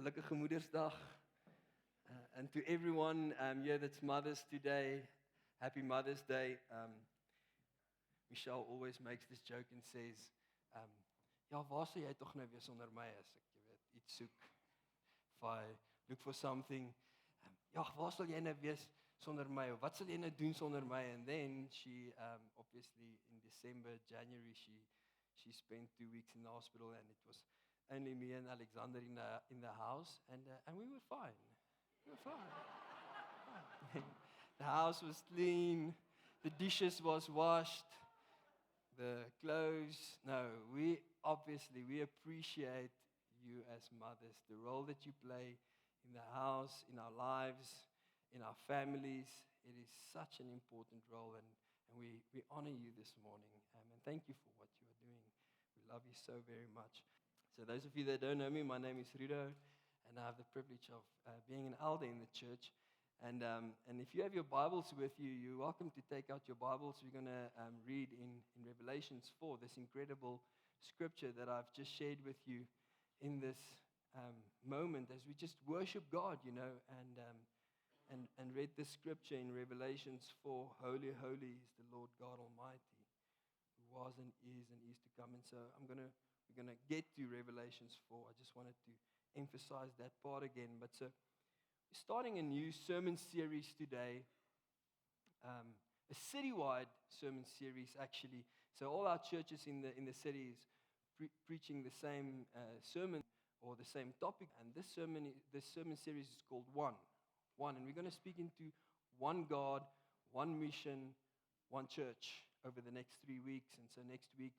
Gelukkige Moedersdag. And to everyone here that's mothers today, happy Mother's Day. Michelle always makes this joke and says, ja, waar sal jy tog nou weer sonder my as ek iets soek? If I look for something, ja, waar sal jy nou wees sonder my? Wat sal jy nou doen sonder my? And then she, obviously in December, January, she spent 2 weeks in the hospital, and it was only me and Alexander in the house, and we were fine. We were fine. The house was clean, the dishes was washed, the clothes. No, we appreciate you as mothers, the role that you play in the house, in our lives, in our families. It is such an important role, and we honor you this morning. And thank you for what you are doing. We love you so very much. So those of you that don't know me, my name is Rudo, and I have the privilege of being an elder in the church. And if you have your Bibles with you, you're welcome to take out your Bibles. We're going to read in Revelations 4, this incredible scripture that I've just shared with you in this moment as we just worship God, you know, and read this scripture in Revelations 4, Holy, holy is the Lord God Almighty, who was and is to come. And so we're going to get to Revelations 4. I just wanted to emphasize that part again. But so we're starting a new sermon series today, a citywide sermon series actually. So all our churches in the city is preaching the same sermon or the same topic. And this sermon series is called One. And we're going to speak into one God, one mission, one church over the next 3 weeks. And so next week,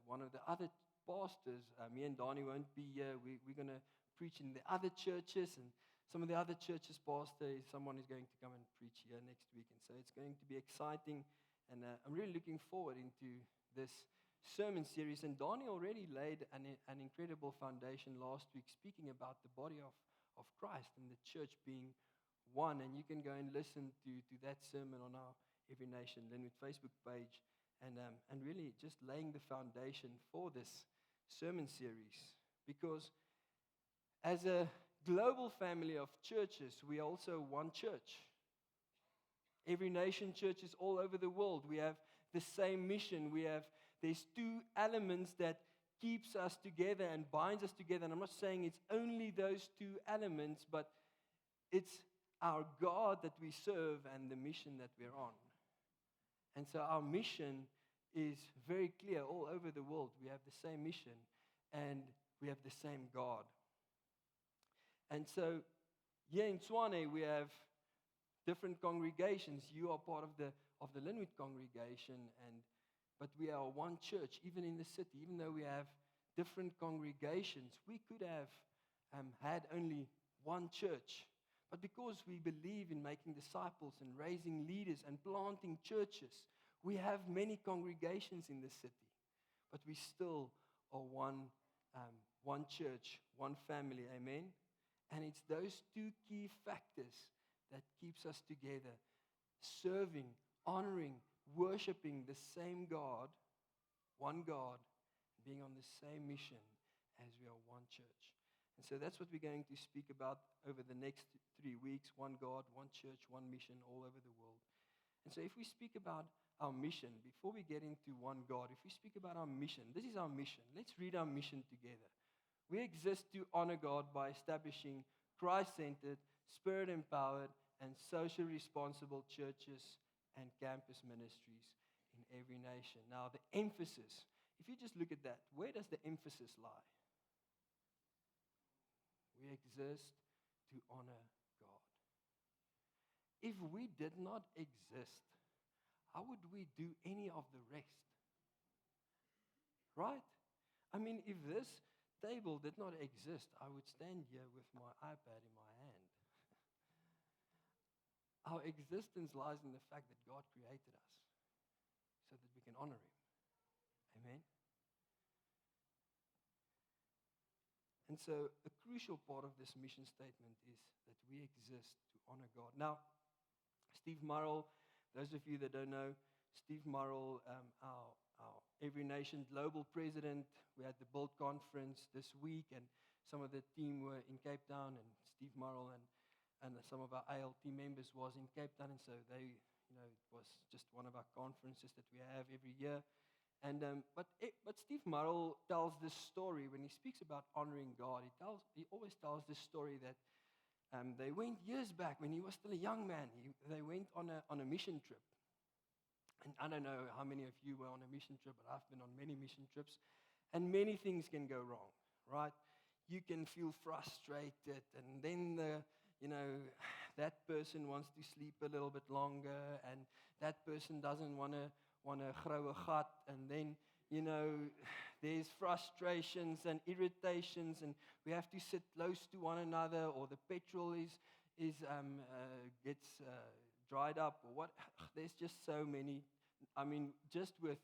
one of the other pastors, me and Donnie won't be here. We're going to preach in the other churches, and some of the other churches' pastor is someone who's going to come and preach here next week. And so it's going to be exciting, and I'm really looking forward into this sermon series. And Donnie already laid an incredible foundation last week, speaking about the body of Christ and the church being one. And you can go and listen to that sermon on our Every Nation Linwood Facebook page. And really just laying the foundation for this sermon series. Because as a global family of churches, we are also one church. Every Nation churches all over the world. We have the same mission. There's two elements that keeps us together and binds us together. And I'm not saying it's only those two elements, but it's our God that we serve and the mission that we're on. And so our mission is very clear all over the world. We have the same mission and we have the same God. And so here in Tshwane, we have different congregations. You are part of the Linwood congregation, but we are one church, even in the city. Even though we have different congregations, we could have had only one church. But because we believe in making disciples and raising leaders and planting churches, we have many congregations in the city. But we still are one church, one family, amen? And it's those two key factors that keeps us together, serving, honoring, worshiping the same God, one God, being on the same mission as we are one church. And so that's what we're going to speak about over the next 3 weeks. One God, one church, one mission all over the world. And so if we speak about our mission, before we get into one God, if we speak about our mission, this is our mission. Let's read our mission together. We exist to honor God by establishing Christ-centered, Spirit-empowered, and socially responsible churches and campus ministries in every nation. Now the emphasis, if you just look at that, where does the emphasis lie? We exist to honor God. If we did not exist, how would we do any of the rest? Right? I mean, if this table did not exist, I would stand here with my iPad in my hand. Our existence lies in the fact that God created us so that we can honor Him. Amen? And so a crucial part of this mission statement is that we exist to honor God. Now, Steve Murrell, those of you that don't know, Steve Murrell, our Every Nation Global President, we had the Build Conference this week, and some of the team were in Cape Town, and Steve Murrell and some of our ALT members was in Cape Town, and so they, it was just one of our conferences that we have every year. And but Steve Murrell tells this story when he speaks about honoring God. He always tells this story that they went years back when he was still a young man. They went on a mission trip. And I don't know how many of you were on a mission trip, but I've been on many mission trips. And many things can go wrong, right? You can feel frustrated, and then that person wants to sleep a little bit longer, and that person doesn't want to grow a gat, and then there's frustrations and irritations, and we have to sit close to one another, or the petrol gets dried up, or what. There's just so many. I mean, just with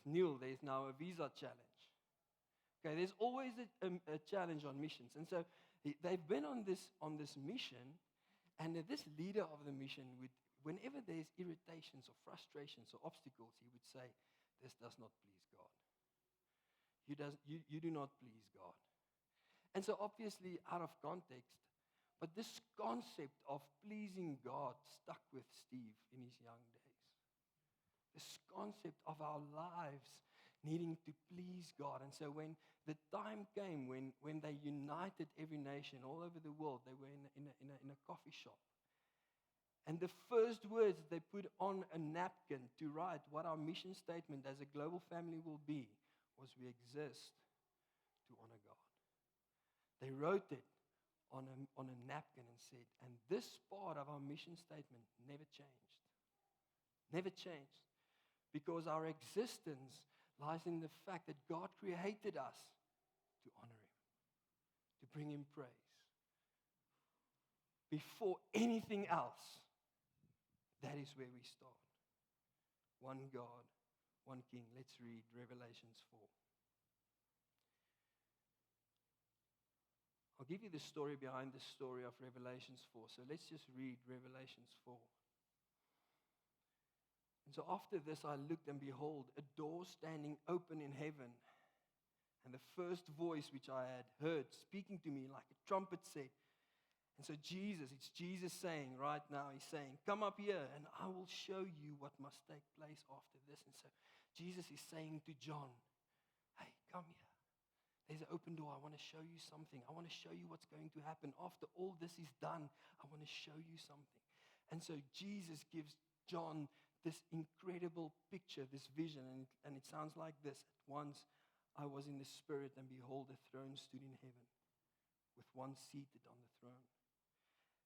Neil, there's now a visa challenge. Okay, there's always a challenge on missions, and so they've been on this mission, and this leader of the mission would, whenever there's irritations or frustrations or obstacles, he would say, "This does not please God. You do not please God." And so obviously out of context, but this concept of pleasing God stuck with Steve in his young days. This concept of our lives needing to please God. And so when the time came when they united every nation all over the world, they were in a coffee shop. And the first words they put on a napkin to write what our mission statement as a global family will be was, "We exist to honor God." They wrote it on a napkin and said, and this part of our mission statement never changed. Never changed. Because our existence lies in the fact that God created us to honor Him, to bring Him praise. Before anything else, that is where we start. One God, one King. Let's read Revelations 4. I'll give you the story behind the story of Revelations 4. So let's just read Revelations 4. And so after this I looked, and behold, a door standing open in heaven. And the first voice which I had heard speaking to me like a trumpet said, and so it's Jesus saying right now, He's saying, "Come up here and I will show you what must take place after this." And so Jesus is saying to John, "Hey, come here. There's an open door. I want to show you something. I want to show you what's going to happen. After all this is done, I want to show you something." And so Jesus gives John this incredible picture, this vision, and it sounds like this. At once I was in the Spirit, and behold, a throne stood in heaven, with one seated on the throne.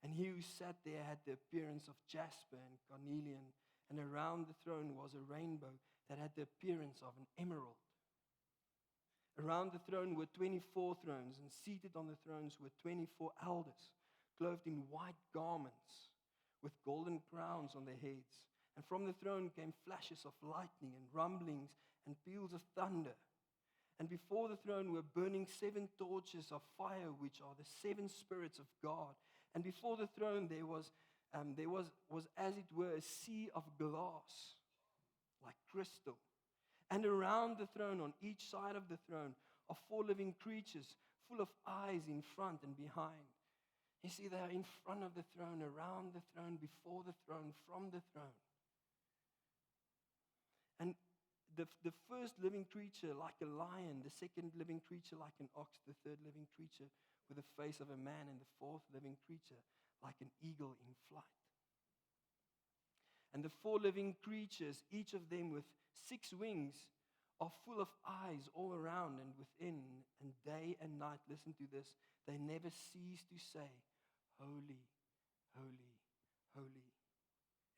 And he who sat there had the appearance of jasper and carnelian, and around the throne was a rainbow that had the appearance of an emerald. Around the throne were 24 thrones, and seated on the thrones were 24 elders, clothed in white garments, with golden crowns on their heads. And from the throne came flashes of lightning and rumblings and peals of thunder. And before the throne were burning 7 torches of fire, which are the 7 spirits of God. And before the throne there was as it were a sea of glass, like crystal. And around the throne, on each side of the throne, are 4 living creatures, full of eyes in front and behind. You see, they are in front of the throne, around the throne, before the throne, from the throne. And the first living creature like a lion, the second living creature like an ox, the third living creature with the face of a man, and the fourth living creature like an eagle in flight. And the 4 living creatures, each of them with 6 wings, are full of eyes all around and within, and day and night, listen to this, they never cease to say, "Holy, holy, holy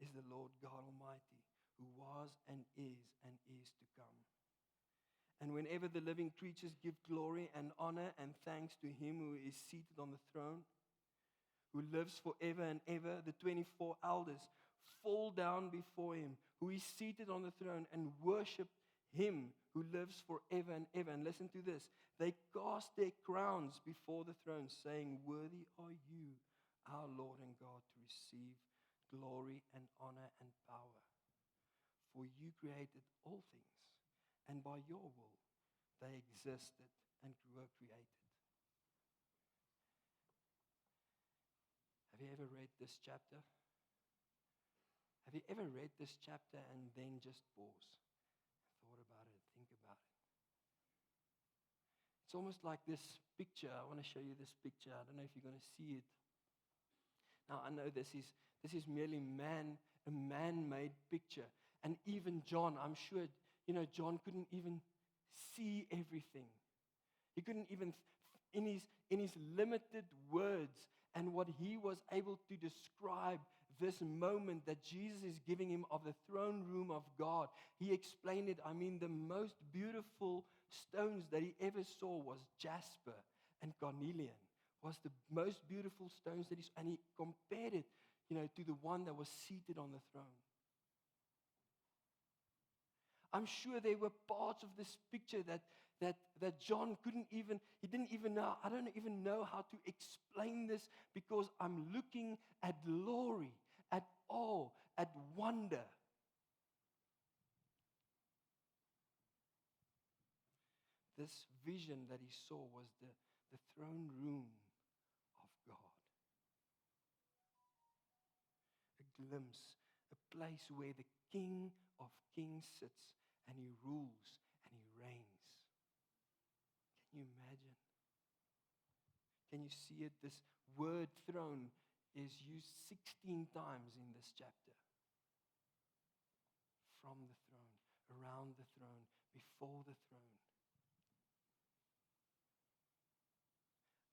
is the Lord God Almighty, who was and is to come." And whenever the living creatures give glory and honor and thanks to Him who is seated on the throne, who lives forever and ever, the 24 elders fall down before Him who is seated on the throne and worship Him who lives forever and ever. And listen to this. They cast their crowns before the throne, saying, "Worthy are you, our Lord and God, to receive glory and honor and power. For you created all things, and by your will they existed and were created." ever read this chapter? Have you ever read this chapter and then just pause, thought about it, think about it? It's almost like this picture. I want to show you this picture. I don't know if you're going to see it. Now, I know this is merely a man-made picture. And even John, I'm sure, John couldn't even see everything. He couldn't even, in his limited words and what he was able to describe this moment that Jesus is giving him of the throne room of God, he explained it. I mean, the most beautiful stones that he ever saw was jasper and carnelian. Was the most beautiful stones that he saw. And he compared it, to the one that was seated on the throne. I'm sure there were parts of this picture that John didn't even know. I don't even know how to explain this because I'm looking at glory, at awe, at wonder. This vision that he saw was the throne room of God. A glimpse, a place where the King of Kings sits and he rules and he reigns. Can you imagine? Can you see it? This word throne is used 16 times in this chapter. From the throne, around the throne, before the throne.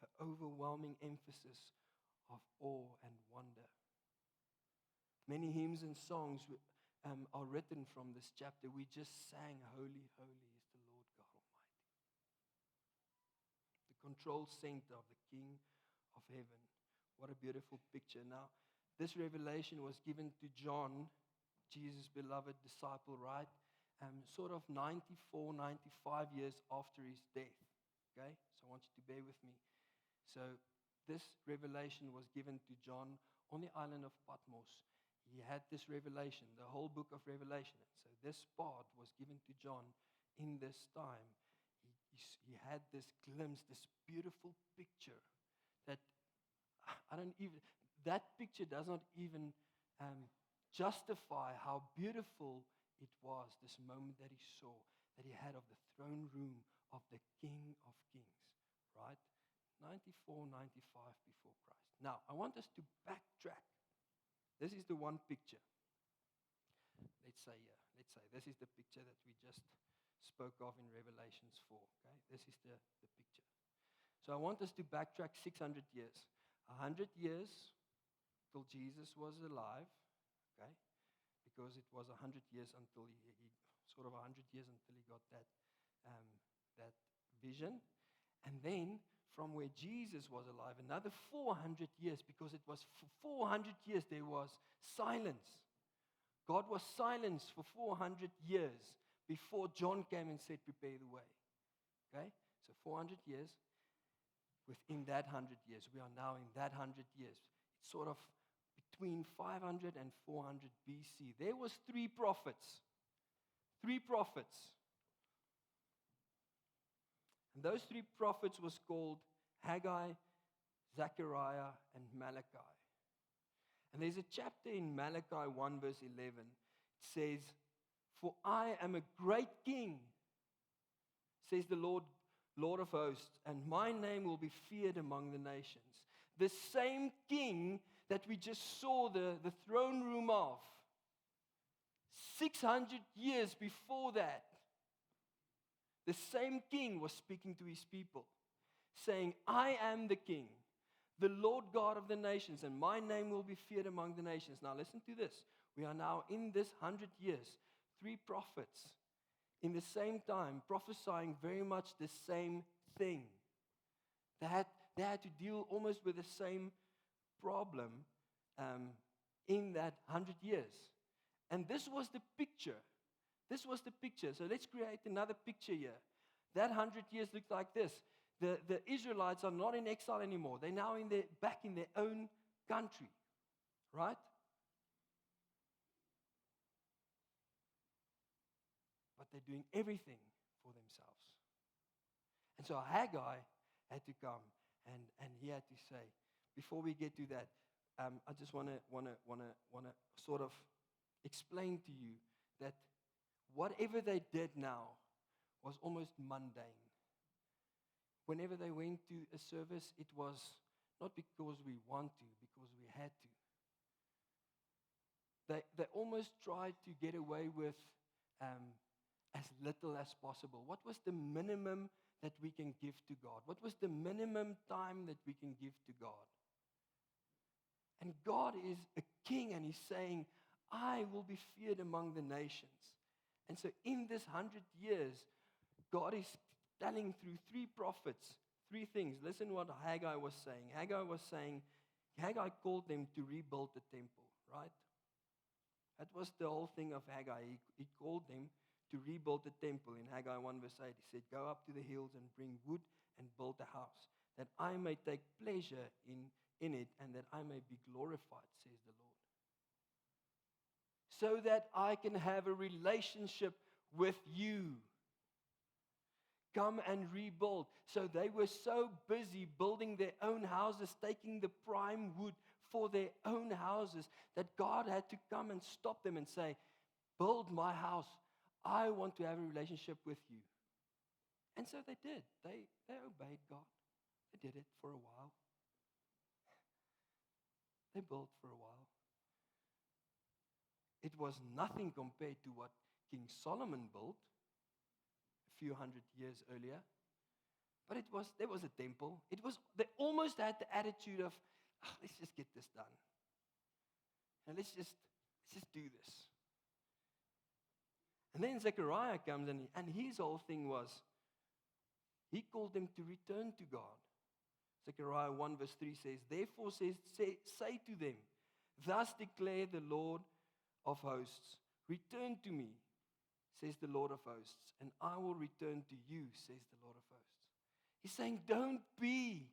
An overwhelming emphasis of awe and wonder. Many hymns and songs are written from this chapter. We just sang, Holy, holy is the Lord God Almighty. The control center of the King of heaven. What a beautiful picture. Now, this revelation was given to John, Jesus' beloved disciple, right? Sort of 94, 95 years after his death. Okay? So I want you to bear with me. So this revelation was given to John on the island of Patmos. He had this revelation, the whole book of Revelation. So this part was given to John in this time. He had this glimpse, this beautiful picture that that picture does not even justify how beautiful it was, this moment that he saw, that he had of the throne room of the King of Kings, right? 94, 95 before Christ. Now, I want us to backtrack. This is the one picture. Let's say this is the picture that we just spoke of in Revelations 4. Okay, this is the picture. So I want us to backtrack 600 years. 100 years till Jesus was alive. Okay, because it was 100 years until he sort of 100 years until he got that vision, and then from where Jesus was alive, another 400 years, because it was for 400 years there was silence. God was silenced for 400 years before John came and said, prepare the way. Okay? So 400 years. Within that 100 years, we are now in that 100 years. It's sort of between 500 and 400 BC. There was three prophets. Three prophets. And those three prophets was called Haggai, Zechariah, and Malachi. And there's a chapter in Malachi 1 verse 11. It says, for I am a great king, says the Lord of hosts, and my name will be feared among the nations. The same king that we just saw the throne room of, 600 years before that, the same king was speaking to his people, saying, I am the king, the Lord God of the nations, and my name will be feared among the nations. Now listen to this. We are now in this 100 years, three prophets in the same time prophesying very much the same thing. They had to deal almost with the same problem in that 100 years. And this was the picture. This was the picture. So let's create another picture here. That 100 years looked like this. The Israelites are not in exile anymore. They're now back in their own country. Right? But they're doing everything for themselves. And so Haggai had to come and he had to say, before we get to that, I just want to sort of explain to you that whatever they did now was almost mundane. Whenever they went to a service, it was not because we want to, because we had to. They almost tried to get away with as little as possible. What was the minimum that we can give to God? What was the minimum time that we can give to God? And God is a king, and he's saying, I will be feared among the nations. And so in this 100 years, God is telling through 3 prophets 3 things. Listen what Haggai was saying. Haggai called them to rebuild the temple, right? That was the whole thing of Haggai. He called them to rebuild the temple. In Haggai 1 verse 8, he said, go up to the hills and bring wood and build a house, that I may take pleasure in it and that I may be glorified, says the Lord. So that I can have a relationship with you. Come and rebuild. So they were so busy building their own houses, taking the prime wood for their own houses, that God had to come and stop them and say, build my house. I want to have a relationship with you. And so they did. They obeyed God. They did it for a while. They built for a while. It was nothing compared to what King Solomon built a few hundred years earlier. But there was a temple. They almost had the attitude of, let's just get this done. And let's just do this. And then Zechariah comes, and his whole thing was, he called them to return to God. Zechariah 1 verse 3 says, therefore say to them, thus declare the Lord of hosts, return to me, says the Lord of hosts, and I will return to you, says the Lord of hosts. He's saying, don't be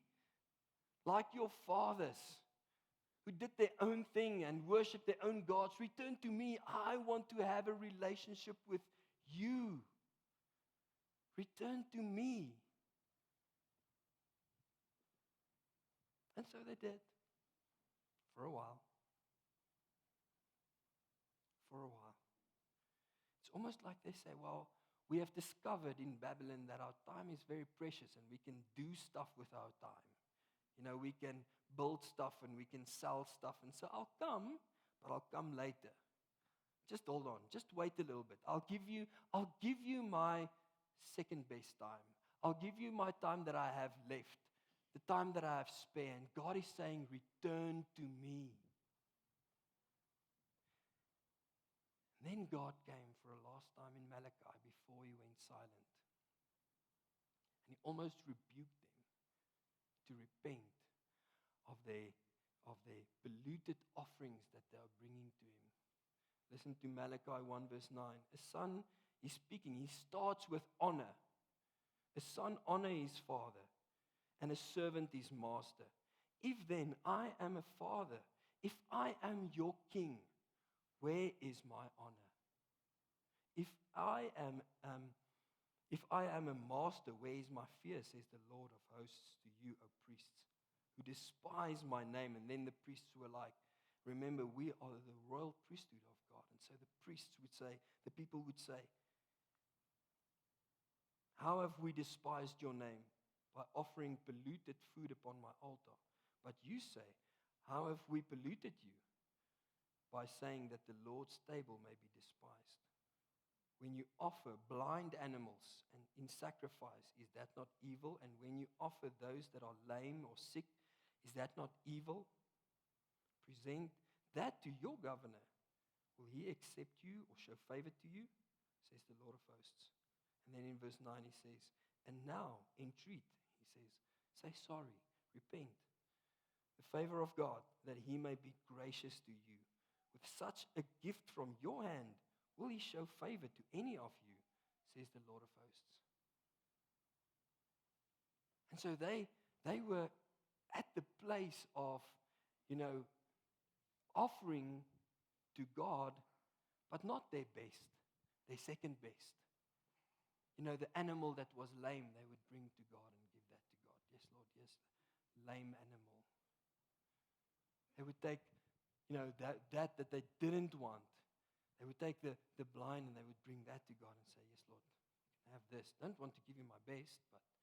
like your fathers who did their own thing and worshiped their own gods. Return to me. I want to have a relationship with you. Return to me. And so they did. For a while. For a while. It's almost like they say, well, we have discovered in Babylon that our time is very precious and we can do stuff with our time. You know, we can build stuff and we can sell stuff. And so I'll come, but I'll come later. Just hold on. Just wait a little bit. I'll give you my second best time. I'll give you my time that I have left. The time that I have spare. And God is saying, return to me. And then God came for a last time in Malachi before he went silent. And he almost rebuked them to repent of their polluted offerings that they are bringing to him. Listen to Malachi 1 verse 9. A son is speaking. He starts with honor. A son honor his father, and a servant his master. If then I am a father, if I am your king, where is my honor? If I am a master, where is my fear, says the Lord of hosts to you, O priests, who despise my name. And then the priests were like, remember, we are the royal priesthood of God. And so the priests would say, the people would say, how have we despised your name? By offering polluted food upon my altar. But you say, how have we polluted you? By saying that the Lord's table may be despised. When you offer blind animals and in sacrifice, is that not evil? And when you offer those that are lame or sick, is that not evil? Present that to your governor. Will he accept you or show favor to you? Says the Lord of hosts. And then in verse 9 he says, and now entreat, he says, say sorry, repent. The favor of God, that he may be gracious to you. With such a gift from your hand, will he show favor to any of you, says the Lord of hosts. And so they were at the place of, offering to God, but not their best, their second best. The animal that was lame, they would bring to God and give that to God. Yes, Lord, yes, lame animal. They They would take, that they didn't want. They would take the blind and they would bring that to God and say, yes, Lord, you can have this. Don't want to give you my best, but you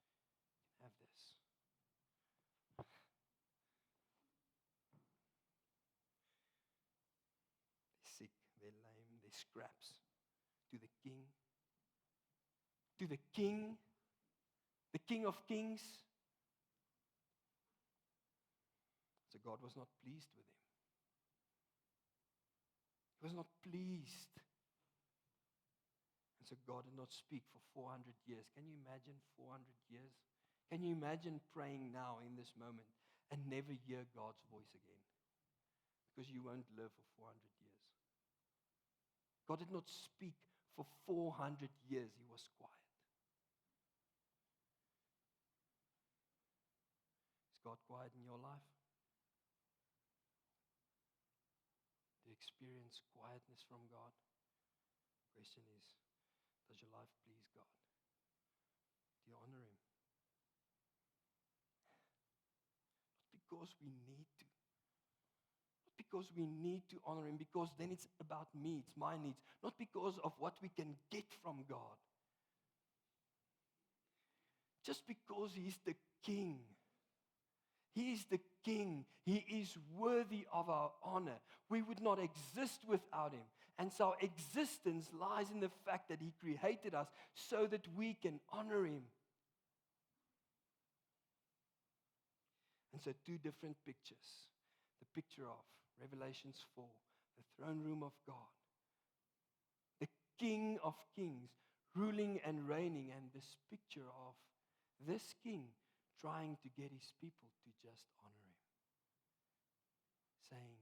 can have this. They're sick, they're lame, they're scraps. To the King. To the King of Kings. So God was not pleased with him. He was not pleased. And so God did not speak for 400 years. Can you imagine 400 years? Can you imagine praying now in this moment and never hear God's voice again? Because you won't live for 400 years. God did not speak for 400 years. He was quiet. Is God quiet in your life? Do you experience quietness from God? The question is, does your life please God? Do you honor Him? Not because we need to. Not because we need to honor Him, because then it's about me, it's my needs. Not because of what we can get from God. Just because He's the King. He is the King. He is worthy of our honor. We would not exist without Him. And so our existence lies in the fact that He created us so that we can honor Him. And so 2 different pictures. The picture of Revelations 4, the throne room of God. The King of Kings, ruling and reigning. And this picture of this King trying to get His people to just honor Him. Saying,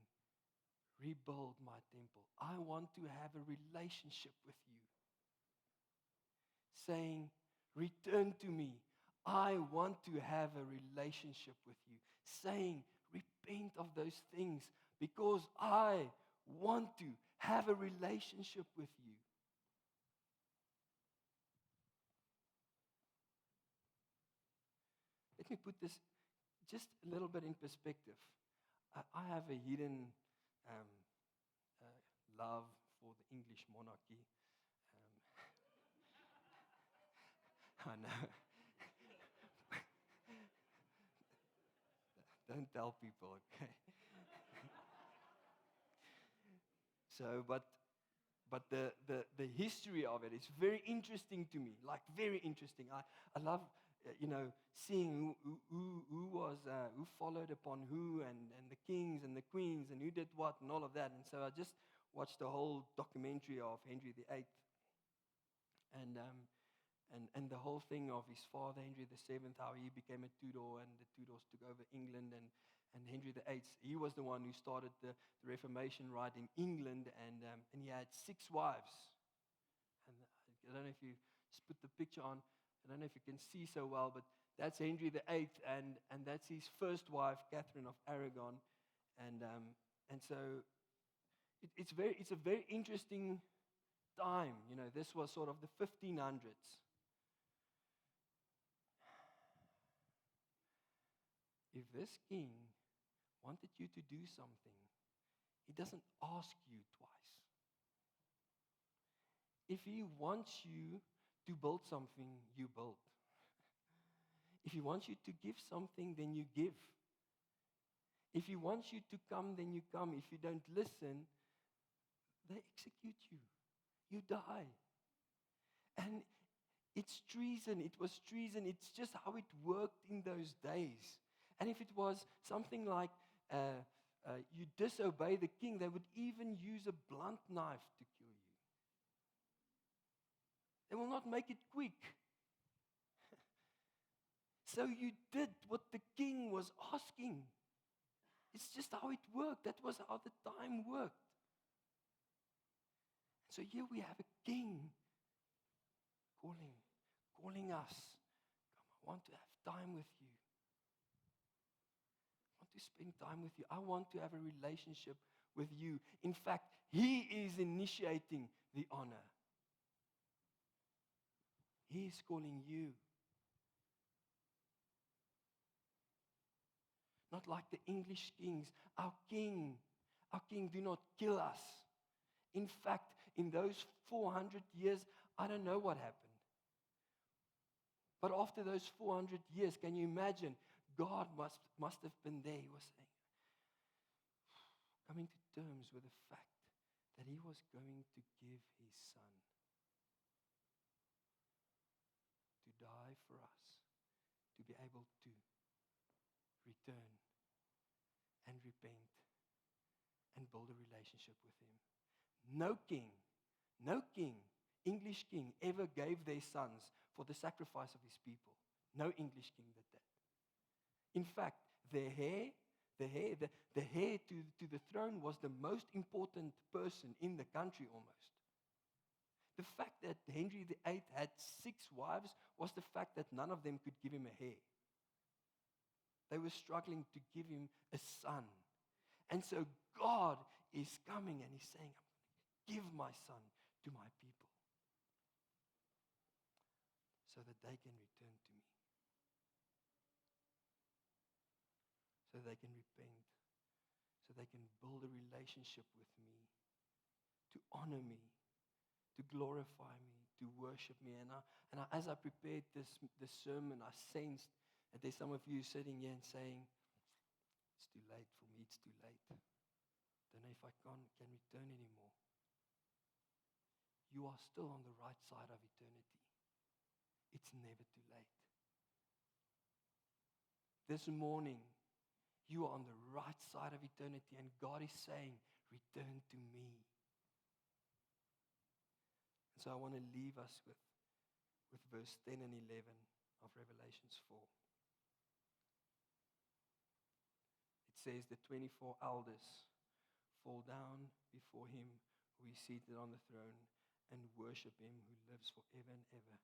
rebuild my temple. I want to have a relationship with you. Saying, return to me. I want to have a relationship with you. Saying, repent of those things because I want to have a relationship with you. Let me put this just a little bit in perspective. I have a hidden love for the English monarchy. I know. Don't tell people, okay? So, but the history of it is very interesting to me. Like very interesting. I love seeing who followed upon who, and the kings and the queens, and who did what, and all of that. And so I just watched the whole documentary of Henry VIII, and the whole thing of his father, Henry VII, how he became a Tudor, and the Tudors took over England, and Henry VIII, he was the one who started the Reformation right in England, and he had 6 wives. And I don't know if you just put the picture on. I don't know if you can see so well, but that's Henry VIII, and that's his first wife, Catherine of Aragon, and so it's a very interesting time. This was sort of the 1500s. If this king wanted you to do something, he doesn't ask you twice. If he wants you to build something, you build. If he wants you to give something, then you give. If he wants you to come, then you come. If you don't listen, they execute you. You die. And it's treason. It was treason. It's just how it worked in those days. And if it was something like you disobey the king, they would even use a blunt knife to kill you. They will not make it quick. So you did what the king was asking. It's just how it worked. That was how the time worked. So here we have a king calling us. Come, I want to have time with you. I want to spend time with you. I want to have a relationship with you. In fact, he is initiating the honor. He is calling you. Not like the English kings. Our king do not kill us. In fact, in those 400 years, I don't know what happened. But after those 400 years, can you imagine? God must have been there. He was saying, coming to terms with the fact that he was going to give his son to die for us, to be able to return and repent and build a relationship with him. No king, English king ever gave their sons for the sacrifice of his people. No English king did that. In fact, the heir to the throne was the most important person in the country almost. The fact that Henry VIII had 6 wives was the fact that none of them could give him a heir. They were struggling to give him a son. And so God is coming and he's saying, I'm going to give my son to my people so that they can return to me. So they can repent. So they can build a relationship with me, to honor me, to glorify me, to worship me. And as I prepared this sermon, I sensed that there's some of you sitting here and saying, it's too late for me, it's too late. Don't know if I can return anymore. You are still on the right side of eternity. It's never too late. This morning, you are on the right side of eternity, and God is saying, return to me. And so I want to leave us with verse 10 and 11 of Revelations 4. It says, the 24 elders fall down before him who is seated on the throne and worship him who lives forever and ever.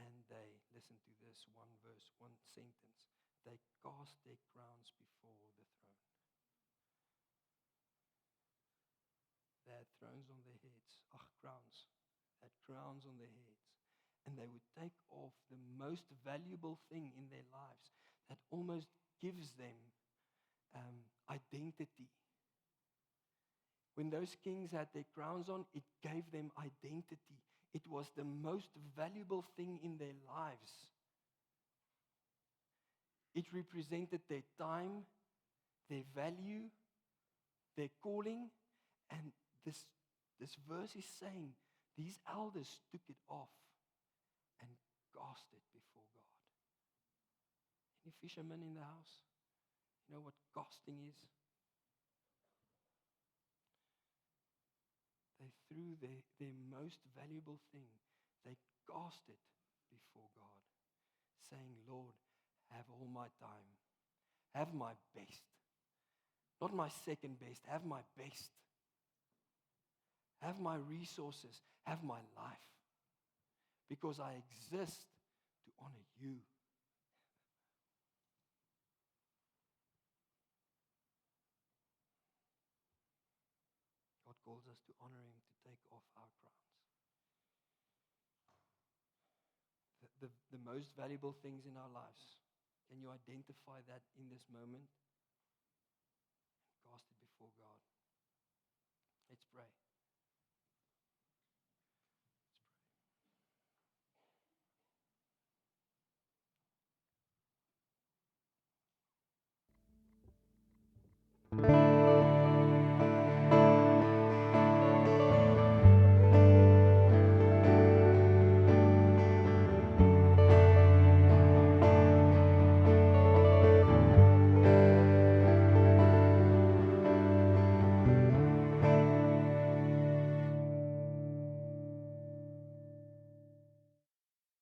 And they, listen to this one verse, one sentence, they cast their crowns before the throne. They had thrones on their heads. Crowns. They had crowns on their heads. And they would take off the most valuable thing in their lives that almost gives them identity. When those kings had their crowns on, it gave them identity. It was the most valuable thing in their lives. It represented their time, their value, their calling. And this verse is saying, these elders took it off and cast it before God. Any fishermen in the house? You know what casting is? They threw their most valuable thing. They cast it before God, saying, Lord, have all my time. Have my best. Not my second best. Have my best. Have my resources. Have my life. Because I exist to honor you. God calls us to honor him, to take off our crowns. The most valuable things in our lives. Can you identify that in this moment? And cast it before God. Let's pray.